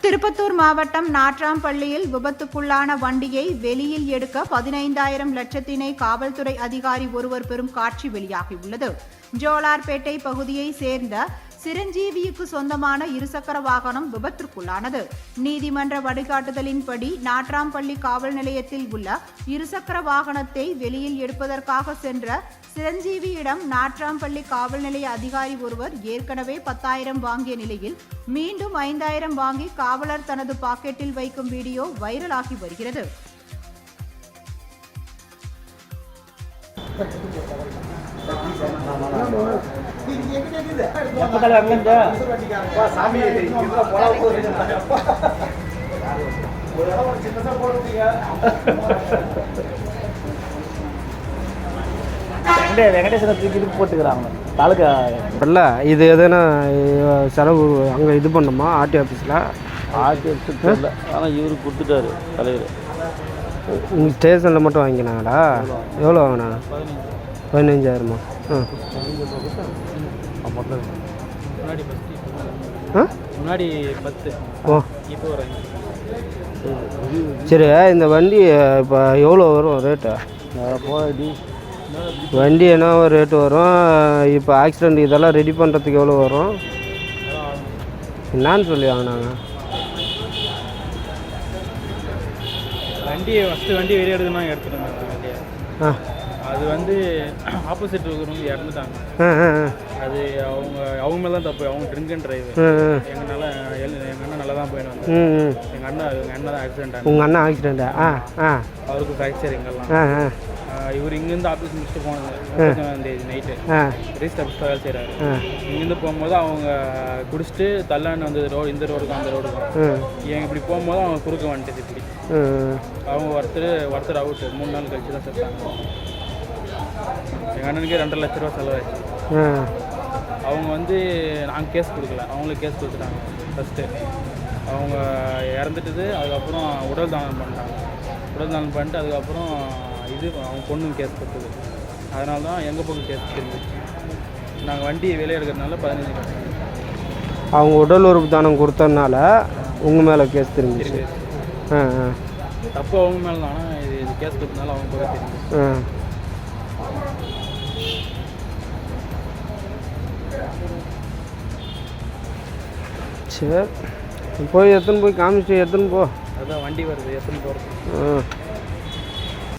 திருப்பத்தூர் மாவட்டம் நாட்ராம்பள்ளியில் விபத்துக்குள்ளான வண்டியை வெளியில் எடுக்க 15,000 லட்சத்தினை காவல்துறை அதிகாரி ஒருவர் பெறும் காட்சி வெளியாகியுள்ளது. ஜோலார்பேட்டை பகுதியை சேர்ந்த சிரஞ்சீவிக்கு சொந்தமான இருசக்கர வாகனம் விபத்திற்குள்ளானது. நீதிமன்ற வழிகாட்டுதலின்படி நாட்ராம்பள்ளி காவல் நிலையத்தில் உள்ள இருசக்கர வாகனத்தை வெளியில் எடுப்பதற்காக சென்ற சிரஞ்சீவியிடம் நாட்ராம்பள்ளி காவல் நிலைய அதிகாரி ஒருவர் ஏற்கனவே 10,000 வாங்கிய நிலையில் மீண்டும் 5,000 வாங்கி காவலர் தனது பாக்கெட்டில் வைக்கும் வீடியோ வைரலாகி வருகிறது. வெங்கடேசனை தூக்கி போட்டுக்கிறாங்க தாலுக்கா இல்லை. இது எதுனா செலவு அங்கே இது பண்ணோமா ஆர்டி ஆஃபீஸில்? ஆர்டி ஆஃபீஸ் இல்லை, ஆனால் இவரு கொடுத்துட்டாரு தலைவர். உங்கள் ஸ்டேஷனில் மட்டும் வாங்கினாங்களா? எவ்வளோ வாங்கினா? 15,000. முன்னாடி 10. ஓ சரி. இந்த வண்டி இப்போ எவ்வளோ வரும் ரேட்டு? வண்டி என்ன ஒரு ரேட்டு வரும்? இப்போ ஆக்சிடெண்ட் இதெல்லாம் ரெடி பண்ணுறதுக்கு எவ்வளோ வரும்? என்னான்னு சொல்லி வாங்கினாங்க? வண்டி ஃபஸ்ட்டு வண்டி வெளியே எடுக்கணும் எடுத்துட்டாங்க வண்டியை. அது வந்து ஆப்போசிட் இருக்கிறவங்க இறந்துட்டாங்க. அது அவங்க மேலே தான் தப்பு. அவங்க ட்ரிங்க் அண்ட் டிரைவர். எங்கள் அண்ணன் நல்லா தான் போயிடுவாங்க. எங்கள் அண்ணன் தான் ஆக்சிடென்ட் ஆகும். உங்கள் அண்ணன் ஆக்சிடெண்ட்டா? அவருக்கு ஃப்ராக்சர் எங்கெல்லாம். இவர் இங்கேருந்து ஆஃபீஸ் முடிச்சுட்டு போனாங்க 31 நைட்டு. ரீஸ்ட் ஆஃபீஸில் வேலை செய்கிறாரு. இங்கேருந்து போகும்போது அவங்க குடிச்சிட்டு தள்ளான்னு வந்து இந்த ரோடுக்கும் அந்த ரோடுக்கும் எங்கள் இப்படி போகும்போது அவங்க குறுக்க வந்துட்டு இப்படி அவங்க ஒருத்தர் அவுட்டு 3 நாள் கழிச்சு தான் செத்தாங்க. எங்கள் அண்ணனுக்கு 2.5 லட்ச ரூபா செலவாயிடுச்சு. அவங்க வந்து நாங்கள் கேஸ் கொடுக்கல, அவங்களுக்கு கேஸ் கொடுத்துட்டாங்க. ஃபஸ்ட்டு அவங்க இறந்துட்டது. அதுக்கப்புறம் உடல் தானம் பண்ணிட்டாங்க. உடல் தானம் பண்ணிட்டு அதுக்கப்புறம் அவங்க பொண்ணுங்க கேஸ் கொடுத்தது. அதனால தான் எங்கள் பக்கம் கேஸ் திரும்பிச்சு. நாங்கள் வண்டி வெளியே எடுக்கிறதுனால 15 லட்சம். அவங்க உடல் உறுப்பு தானம் கொடுத்ததுனால உங்கள் மேலே கேஸ் திரும்பிச்சு. தப்பு அவங்க மேலே தான். ஆனால் இது கேஸ் கொடுத்ததுனால அவங்க பக்கம் திரும்பி. சரி, போய் எடுத்துன்னு போய் காமிச்சு எடுத்துன்னு போ. அதான் வண்டி வருது எடுத்துன்னு போகிறது.